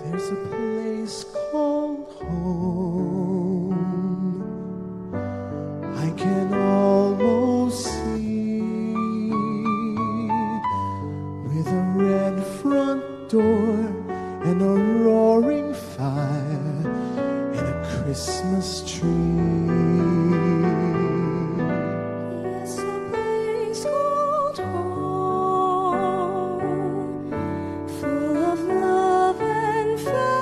There's a place called home. I can almost see, with a red front door and a roaring fire and a Christmas tree. Yes, a place called home, full of love and family.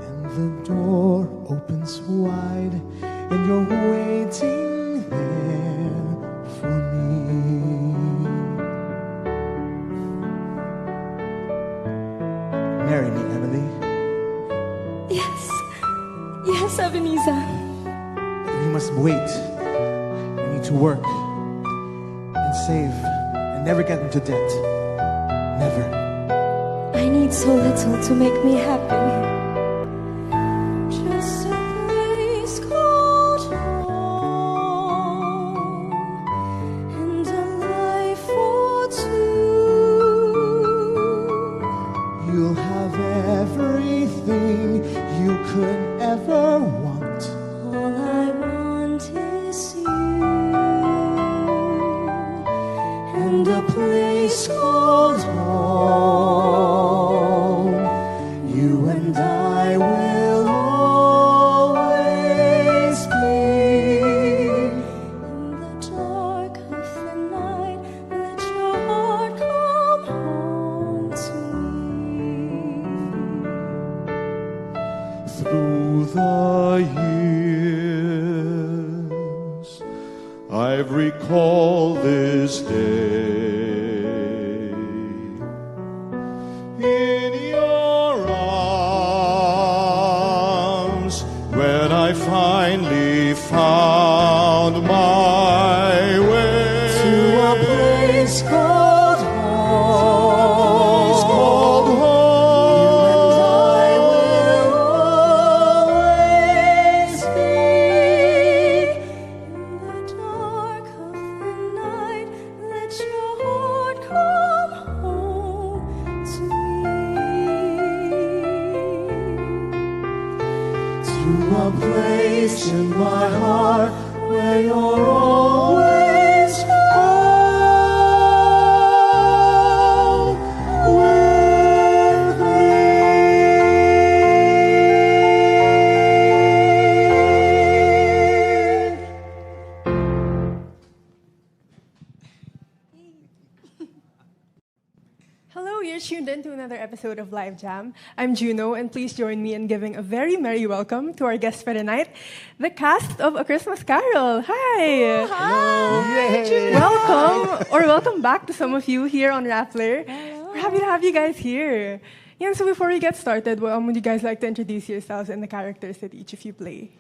And the door opens wide and you're waiting there for me. Marry me, Emily. Yes, Ebenezer. We must wait. We need to work and save and never get into debt. Never. I need so little to make me happy. Just a place called home and a life for two. You'll have everything you could ever want. All I want is you and a place called home. You and I will always be. In the dark of the night, let your heart come home to me. Through the years, I've recalled this day. In your arms, when I finally found my way To a place called home. called home. I will always be. In the dark of the night, let your heart come home to me. To a place in my heart where you're always home with me. Hello, you're tuned in to another episode of Live Jam. I'm Juno, and please join me in giving a very merry welcome to our guest for the night, the cast of A Christmas Carol. Hi! Yay. Welcome, or welcome back to some of you here on Rappler. We're happy to have you guys here. Yeah, so before we get started, would you guys like to introduce yourselves and the characters that each of you play?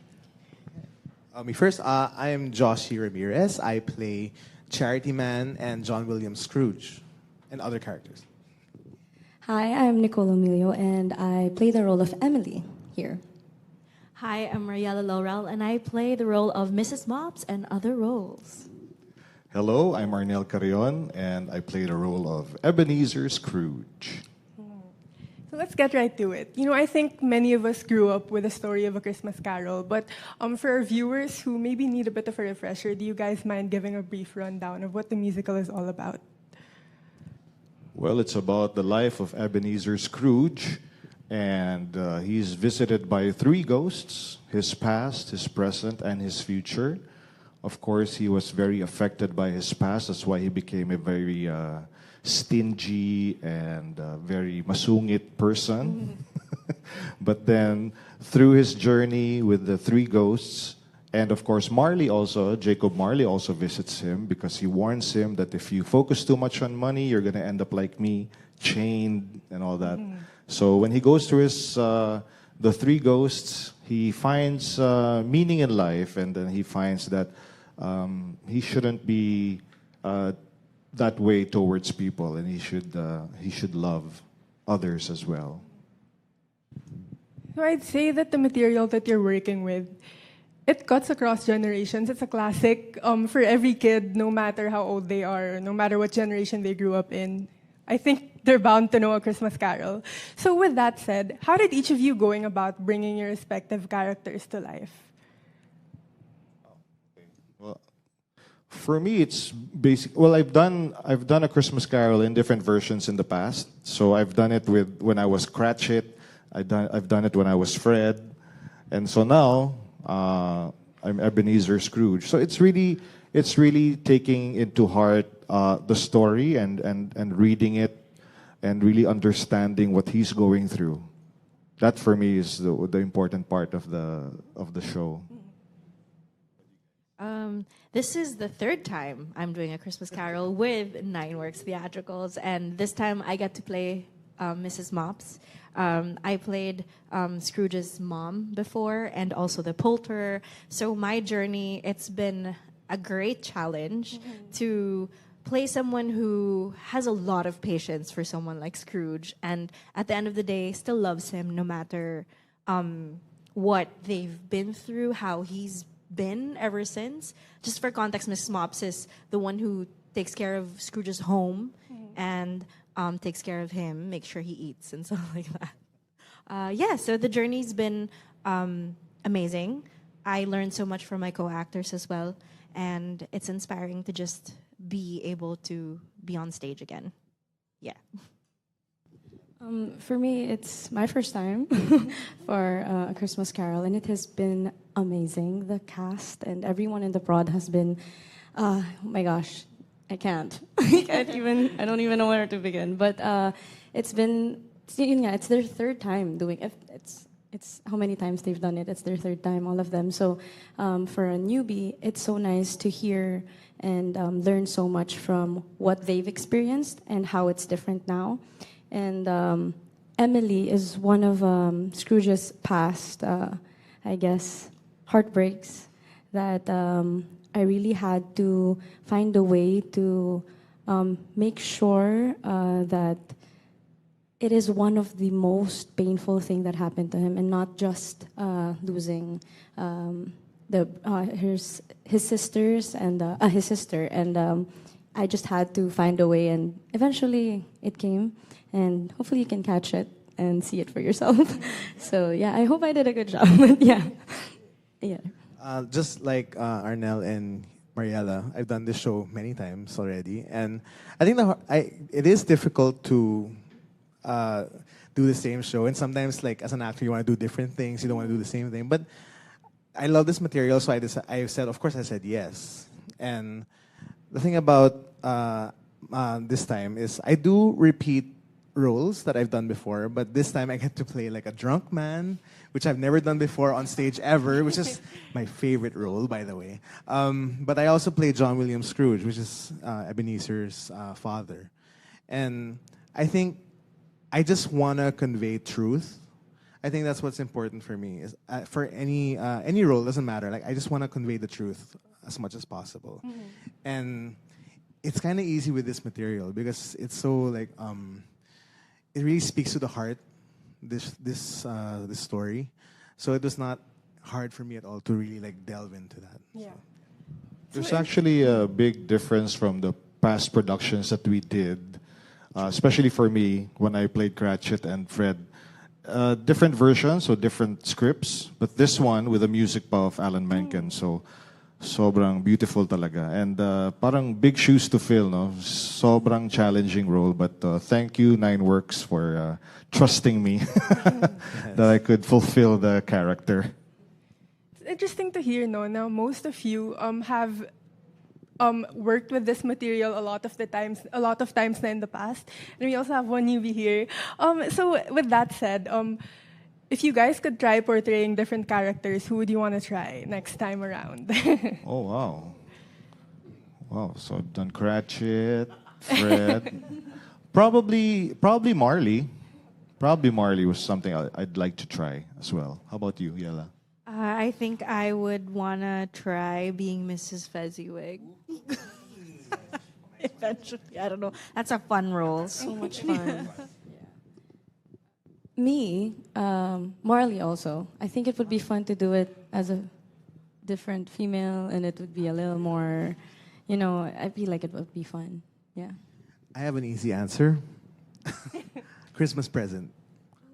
Me first, I am Joshy Ramirez. I play Charity Man and John William Scrooge and other characters. Hi, I'm Nicole Omillo, and I play the role of Emily here. Hi, I'm Mariella Laurel, and I play the role of Mrs. Mops and other roles. Hello, I'm Arnel Carrion, and I play the role of Ebenezer Scrooge. So let's get right to it. You know, I think many of us grew up with the story of A Christmas Carol, but for our viewers who maybe need a bit of a refresher, do you guys mind giving a brief rundown of what the musical is all about? Well, it's about the life of Ebenezer Scrooge, and he's visited by three ghosts, his past, his present, and his future. Of course, he was very affected by his past. That's why he became a very stingy and very masungit person. But then, through his journey with the three ghosts, and of course, Jacob Marley also visits him because he warns him that if you focus too much on money, you're going to end up like me, chained and all that. So when he goes through the three ghosts, he finds meaning in life, and then he finds that he shouldn't be that way towards people, and he should love others as well. So I'd say that the material that you're working with, it cuts across generations. It's a classic for every kid, no matter how old they are, no matter what generation they grew up in. I think they're bound to know A Christmas Carol. So with that said, how did each of you going about bringing your respective characters to life? Well, for me, it's basic. Well, I've done A Christmas Carol in different versions in the past. So I've done it with when I was Cratchit. I've done it when I was Fred, and so now I'm Ebenezer Scrooge. So it's really taking into heart the story and reading it and really understanding what he's going through. That for me is the important part of the show. This is the third time I'm doing A Christmas Carol with Nine Works Theatricals, and this time I get to play Mrs. Mops. I played Scrooge's mom before and also the poulterer. So my journey, it's been a great challenge to play someone who has a lot of patience for someone like Scrooge, and at the end of the day still loves him no matter what they've been through, how he's been ever since. Just for context, Mrs. Mops is the one who takes care of Scrooge's home and takes care of him, makes sure he eats and stuff like that. So the journey's been amazing. I learned so much from my co-actors as well, and it's inspiring to just be able to be on stage again. Yeah. For me, it's my first time for A Christmas Carol, and it has been amazing. The cast and everyone in the prod has been, oh my gosh, I can't. I don't even know where to begin. But it's been, it's their third time doing it. It's how many times they've done it. It's their third time, all of them. So for a newbie, it's so nice to hear and learn so much from what they've experienced and how it's different now. And Emily is one of Scrooge's past, I guess, heartbreaks that I really had to find a way to make sure that it is one of the most painful thing that happened to him, and not just losing his sisters and his sister. And I just had to find a way, and eventually it came. And hopefully you can catch it and see it for yourself. So yeah, I hope I did a good job. yeah. Just like Arnel and Mariella, I've done this show many times already, and I think it is difficult to do the same show. And sometimes, like as an actor, you want to do different things. You don't want to do the same thing. But I love this material, so I said, of course, I said yes. And the thing about this time is I do repeat roles that I've done before, but this time I get to play like a drunk man, which I've never done before on stage ever, which is my favorite role, by the way. But I also play John William Scrooge, which is Ebenezer's father. And I think I just want to convey truth. I think that's what's important for me. Is for any role, doesn't matter. Like I just want to convey the truth as much as possible. And it's kind of easy with this material because it's so like it really speaks to the heart, this story. So it was not hard for me at all to really like delve into that. Yeah. So. There's actually a big difference from the past productions that we did, especially for me when I played Cratchit and Fred. Different versions or different scripts, but this one with the music pa of Alan Menken. So sobrang beautiful talaga. And parang big shoes to fill, no? Sobrang challenging role. But thank you, Nine Works, for trusting me that I could fulfill the character. It's interesting to hear, no? Now, most of you have worked with this material a lot of times na in the past. And we also have one newbie here. So with that said, if you guys could try portraying different characters, who would you want to try next time around? Oh, wow. Wow, so I've done Cratchit, Fred. Probably Marley. Probably Marley was something I'd like to try as well. How about you, Yella? I think I would want to try being Mrs. Fezziwig. Eventually, I don't know. That's a fun role. So much fun. Me, Marley also. I think it would be fun to do it as a different female, and it would be a little more, you know, I feel like it would be fun. Yeah. I have an easy answer. Christmas present.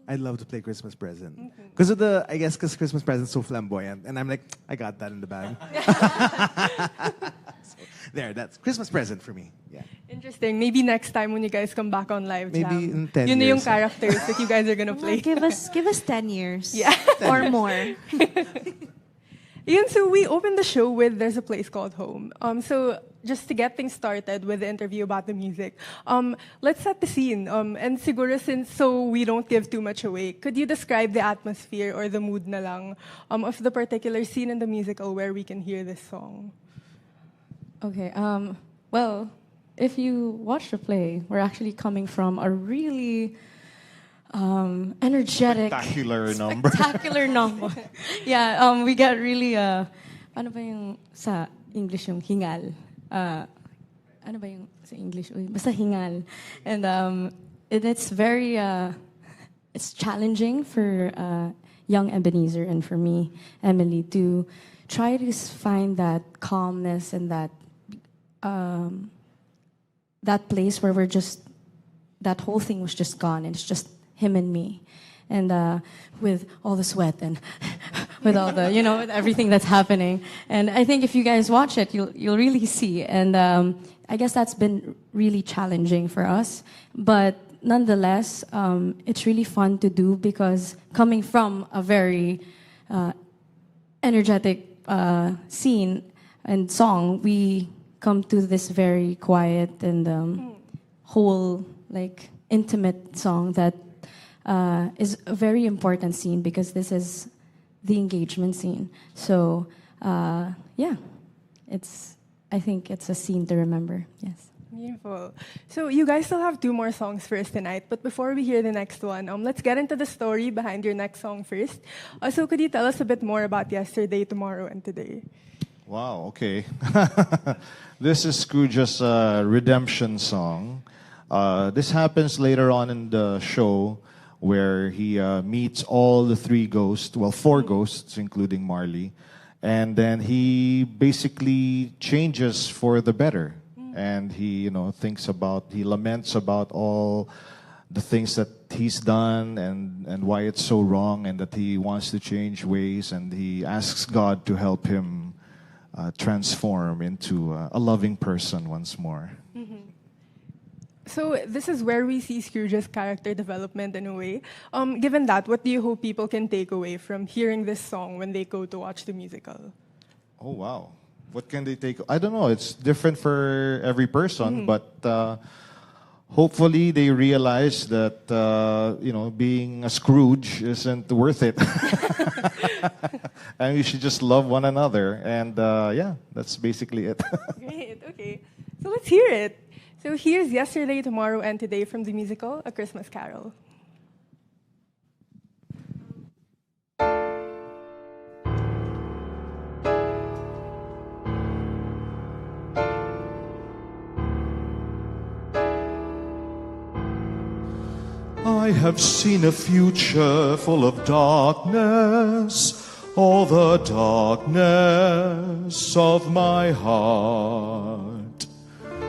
I'd love to play Christmas present. Because of the, I guess, because Christmas present's so flamboyant. And I'm like, I got that in the bag. So, there, that's Christmas present for me. Yeah. Interesting. Maybe next time when you guys come back on Live Jam, Maybe in 10 yun na yung years. characters that you guys are gonna play. Give us 10 years. Yeah. Or more. Yun, so we opened the show with There's a Place Called Home. So just to get things started with the interview about the music, let's set the scene. And siguro so we don't give too much away, could you describe the atmosphere or the mood na lang of the particular scene in the musical where we can hear this song? Okay. Well, if you watch the play, we're actually coming from a really energetic, Spectacular number. Yeah, we got really, ano ba yung sa English yung hingal? Ano ba yung sa English? Uy, basta hingal. And it's very, it's challenging for young Ebenezer and for me, Emily, to try to find that calmness and that place where we're just, that whole thing was just gone and it's just him and me. And with all the sweat and with all the, you know, with everything that's happening. And I think if you guys watch it, you'll really see. And I guess that's been really challenging for us. But nonetheless, it's really fun to do because coming from a very energetic scene and song, we come to this very quiet and whole, like, intimate song that is a very important scene because this is the engagement scene. So, yeah, I think it's a scene to remember, yes. Beautiful. So you guys still have 2 more songs for us tonight, but before we hear the next one, let's get into the story behind your next song first. So could you tell us a bit more about Yesterday, Tomorrow, and Today? Wow, okay. This is Scrooge's redemption song. This happens later on in the show where he meets all the 3 ghosts, well, 4 ghosts, including Marley. And then he basically changes for the better. And he, he laments about all the things that he's done and why it's so wrong and that he wants to change ways. And he asks God to help him transform into a loving person once more. So this is where we see Scrooge's character development in a way. Given that, what do you hope people can take away from hearing this song when they go to watch the musical? Oh, wow. What can they take? I don't know. It's different for every person, but hopefully they realize that, being a Scrooge isn't worth it. And we should just love one another. And yeah, that's basically it. Great, okay. So let's hear it. So here's Yesterday, Tomorrow, and Today from the musical A Christmas Carol. I have seen a future full of darkness, all the darkness of my heart.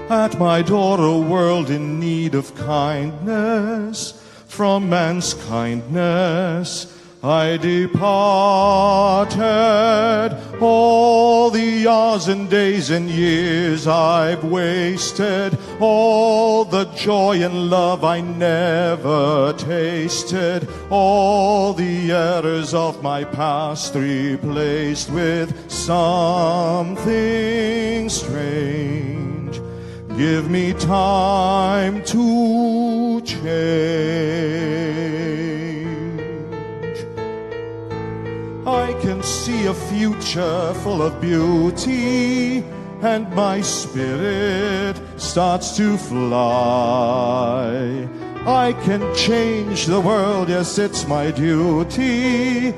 At my door a world in need of kindness, from man's kindness I departed. All the hours and days and years I've wasted, all the joy and love I never tasted, all the errors of my past replaced with something strange. Give me time to change. I can see a future full of beauty, and my spirit starts to fly. I can change the world, yes, it's my duty.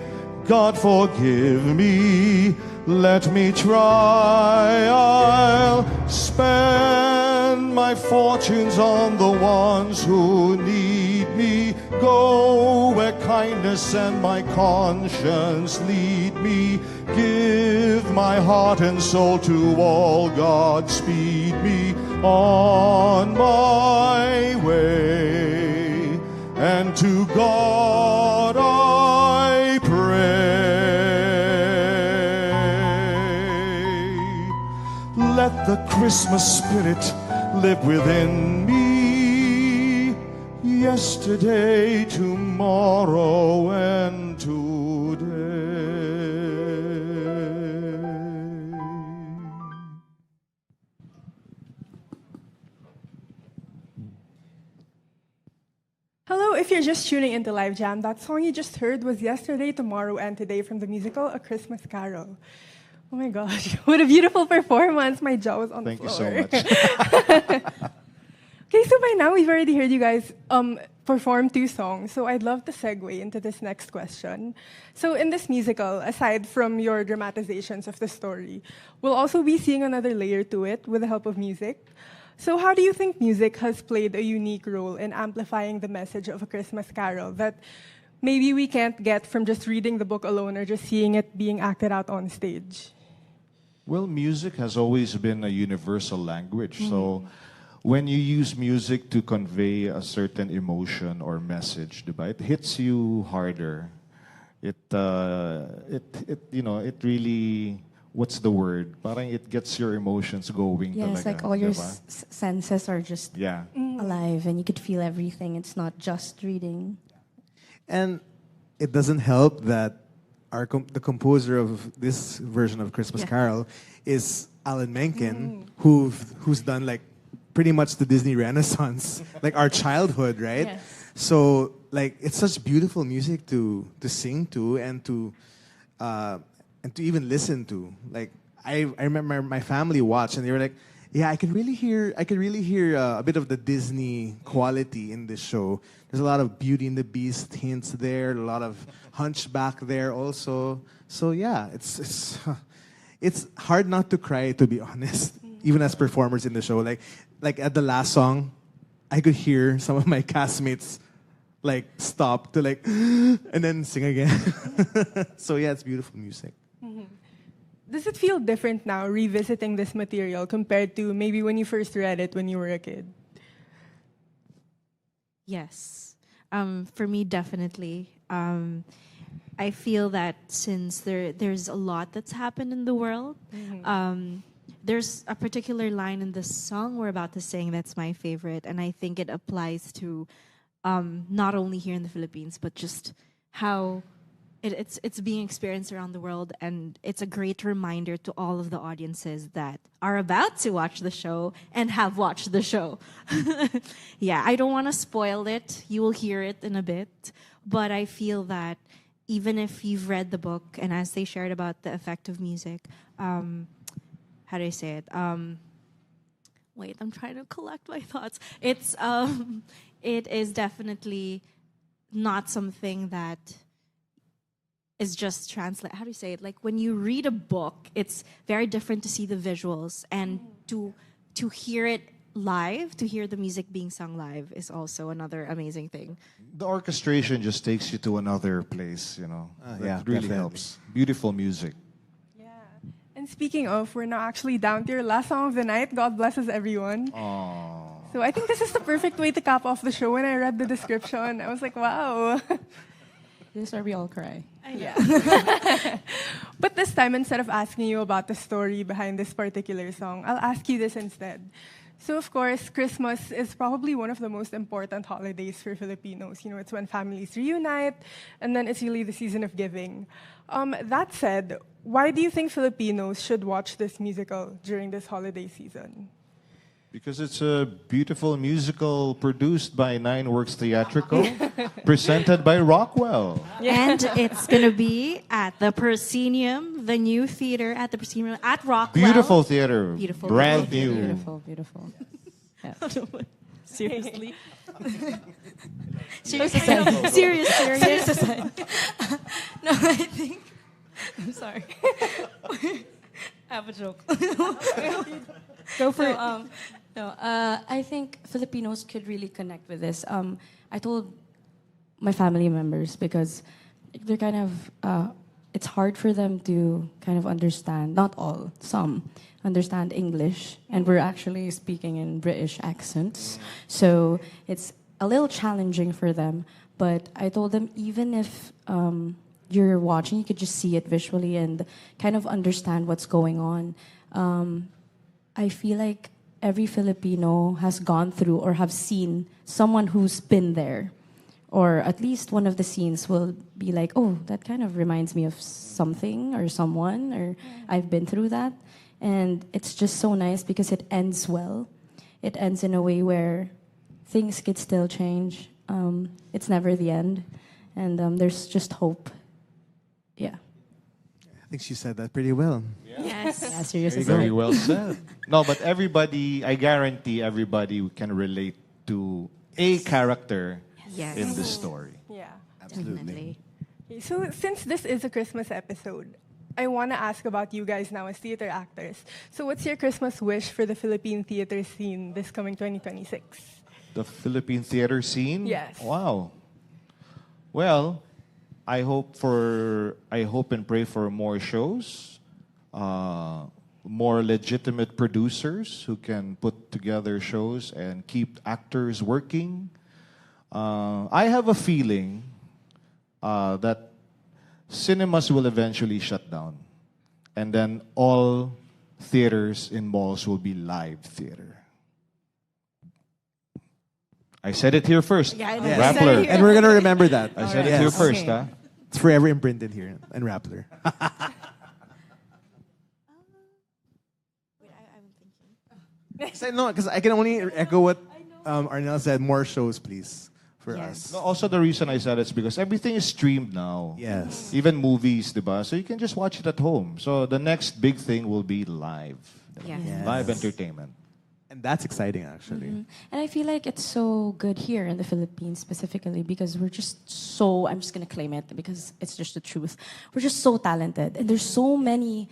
God forgive me, let me try. I'll spend my fortunes on the ones who need me. Go where kindness and my conscience lead me. Give my heart and soul to all, God speed me on my way. And to God I pray. Let the Christmas spirit live within me, yesterday, tomorrow, and today. Hello, if you're just tuning into Live Jam, that song you just heard was Yesterday, Tomorrow, and Today from the musical A Christmas Carol. Oh my gosh, what a beautiful performance. My jaw was on Thank the you floor. so much. Okay, so by now we've already heard you guys perform 2 songs, so I'd love to segue into this next question. So in this musical, aside from your dramatizations of the story, we'll also be seeing another layer to it with the help of music. So how do you think music has played a unique role in amplifying the message of A Christmas Carol that maybe we can't get from just reading the book alone or just seeing it being acted out on stage? Well, music has always been a universal language. So when you use music to convey a certain emotion or message, diba, it hits you harder. It really, what's the word? Parang it gets your emotions going. Yes, talaga, like all your diba? senses are just Yeah. alive and you could feel everything. It's not just reading. And it doesn't help that the composer of this version of Christmas Yeah. Carol is Alan Menken, who's done like pretty much the Disney Renaissance, like our childhood, right? Yes. So like it's such beautiful music to sing to and to even listen to. Like I remember my family watched and they were like, yeah, I could really hear a bit of the Disney quality in this show. There's a lot of Beauty and the Beast hints there, a lot of Hunchback there also. So yeah, it's hard not to cry, to be honest, even as performers in the show. Like at the last song, I could hear some of my castmates like stop to like and then sing again. So yeah, it's beautiful music. Does it feel different now revisiting this material compared to maybe when you first read it when you were a kid? Yes. For me, definitely. I feel that since there's a lot that's happened in the world, there's a particular line in the song we're about to sing that's my favorite, and I think it applies to not only here in the Philippines, but just how it's being experienced around the world, and it's a great reminder to all of the audiences that are about to watch the show and have watched the show. Yeah, I don't want to spoil it. You will hear it in a bit, but I feel that even if you've read the book, and as they shared about the effect of music, how do I say it? Wait, I'm trying to collect my thoughts. It is definitely not something that is just translate. How do you say it? Like when you read a book, it's very different to see the visuals, and to hear it live, to hear the music being sung live is also another amazing thing. The orchestration just takes you to another place, you know. Yeah, It really definitely. helps. Beautiful music. Yeah. And speaking of, we're now actually down to your last song of the night. God blesses everyone. Aww. So I think this is the perfect way to cap off the show. When I read the description, I was like, wow. This is where we all cry. Yeah. But this time, instead of asking you about the story behind this particular song, I'll ask you this instead. So, of course, Christmas is probably one of the most important holidays for Filipinos. You know, it's when families reunite, and then it's really the season of giving. That said, why do you think Filipinos should watch this musical during this holiday season? Because it's a beautiful musical produced by Nine Works Theatrical, presented by Rockwell. And it's going to be at the Proscenium, the new theater at the Proscenium at Rockwell. Beautiful theater. Beautiful. Brand new. Beautiful, beautiful. Yeah. Seriously. Serious. No, I think. I'm sorry. I have a joke. Go for it. I think Filipinos could really connect with this. I told my family members because they're kind of it's hard for them to kind of understand, not all, some understand English, and we're actually speaking in British accents. So it's a little challenging for them. But I told them even if you're watching, you could just see it visually and kind of understand what's going on. I feel like every Filipino has gone through or have seen someone who's been there. Or at least one of the scenes will be like, oh, that kind of reminds me of something or someone, or I've been through that. And it's just so nice because it ends well. It ends in a way where things could still change. It's never the end. And there's just hope. Yeah. I think she said that pretty well. Yes. Yeah, seriously. Very well said. No, but everybody, I guarantee everybody can relate to a character Yes. in the story. Yeah. Definitely. Okay, so since this is a Christmas episode, I want to ask about you guys now as theater actors. So what's your Christmas wish for the Philippine theater scene this coming 2026? The Philippine theater scene? Yes. Wow. Well, I hope and pray for more shows, more legitimate producers who can put together shows and keep actors working. I have a feeling that cinemas will eventually shut down, and then all theaters in malls will be live theater. I said it here first. Yeah, I know. Yes. Rappler. And we're going to remember that. I said it Yes. here first, Okay. huh? It's forever imprinted here in Rappler. No, because I can only echo what Arnel said. More shows, please, for Yes. us. No, also, the reason I said it's because everything is streamed now. Yes. Even movies, diba? So you can just watch it at home. So the next big thing will be live. Yes. Yes. Live entertainment. And that's exciting, actually. And I feel like it's so good here in the Philippines specifically because we're just so, I'm just going to claim it because it's just the truth. We're just so talented. And there's so many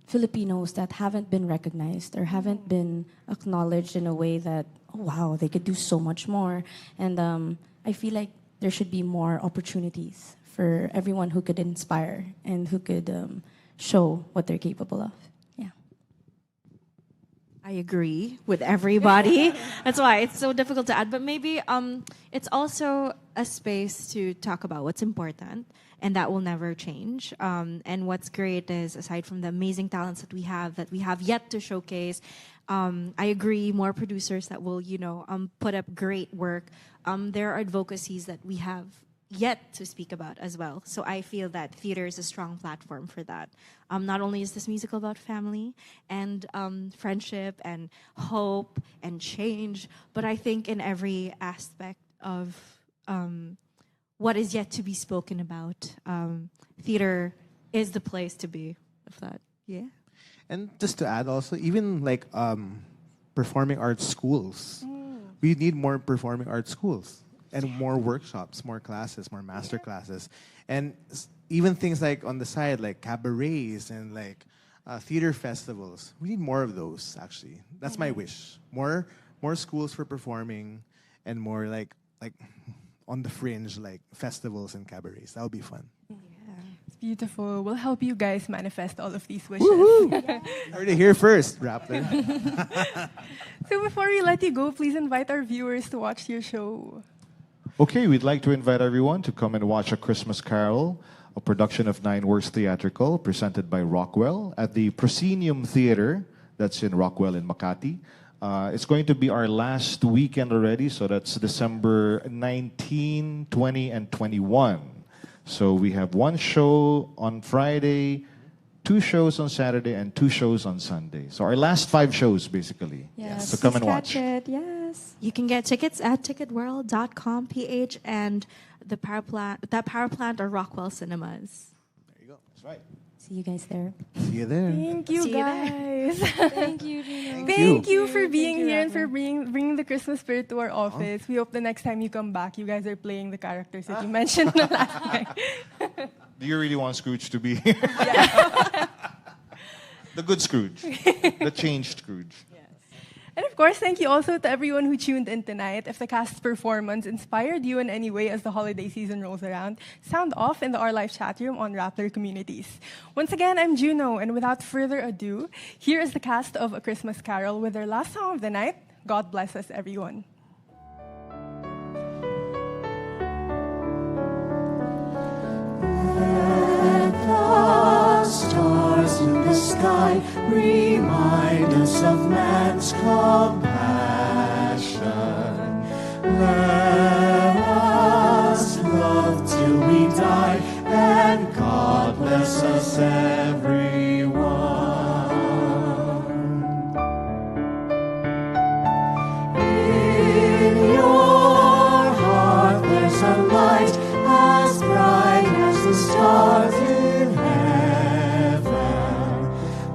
Filipinos that haven't been recognized or haven't been acknowledged in a way that, oh, wow, they could do so much more. And I feel like there should be more opportunities for everyone who could inspire and who could show what they're capable of. Yeah. I agree with everybody. That's why it's so difficult to add. But maybe it's also a space to talk about what's important, and that will never change. And what's great is, aside from the amazing talents that we have yet to showcase, I agree, more producers that will, put up great work. There are advocacies that we have yet to speak about as well. So I feel that theater is a strong platform for that. Not only is this musical about family and friendship and hope and change, but I think in every aspect of what is yet to be spoken about, theater is the place to be. If that, yeah. And just to add also, even like performing arts schools. We need more performing arts schools and more workshops, more classes, more master classes. And even things like on the side, like cabarets and like theater festivals. We need more of those, actually. That's my wish. More schools for performing and more like on the fringe, like festivals and cabarets. That would be fun. It's beautiful. We'll help you guys manifest all of these wishes. You heard it here first, Rappler. So before we let you go, please invite our viewers to watch your show. Okay, we'd like to invite everyone to come and watch A Christmas Carol, a production of Nine Works Theatrical, presented by Rockwell at the Proscenium Theater, that's in Rockwell in Makati. It's going to be our last weekend already, so that's December 19, 20, and 21. So we have one show on Friday, 2 shows on Saturday, and 2 shows on Sunday. So our last 5 shows, basically. Yes. So come and watch. Catch it. Yes. You can get tickets at ticketworld.com.ph and the Power Plant or Rockwell Cinemas. There you go. That's right. See you guys there. See you there. Thank you, See you there. guys. Thank you, Gino. Thank you for being you, here and for Rappler. bringing the Christmas spirit to our office. We hope the next time you come back, you guys are playing the characters that you mentioned the last night. Do you really want Scrooge to be here? The good Scrooge. The changed Scrooge. And of course, thank you also to everyone who tuned in tonight. If the cast's performance inspired you in any way as the holiday season rolls around, sound off in the Our Life chat room on Rappler Communities. Once again, I'm Juno, and without further ado, here is the cast of A Christmas Carol with their last song of the night, God Bless Us, Everyone. Let the stars in the sky remind us of man's compassion. Let us love till we die, and God bless us, everyone. In your heart there's a light as bright as the stars in heaven.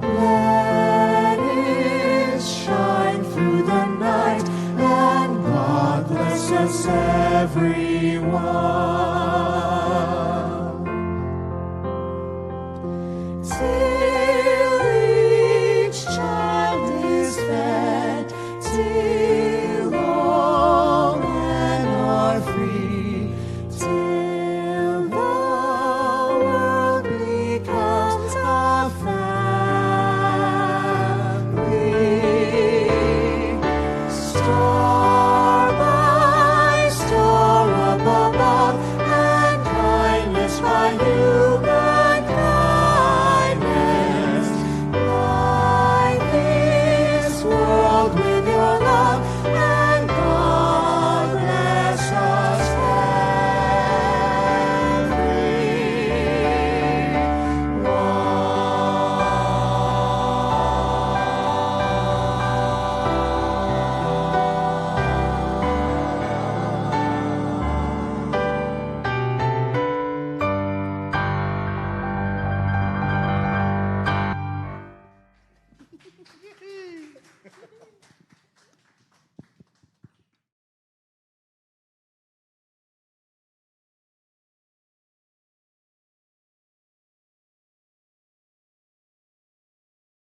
Let it shine through the night, and God bless us, everyone.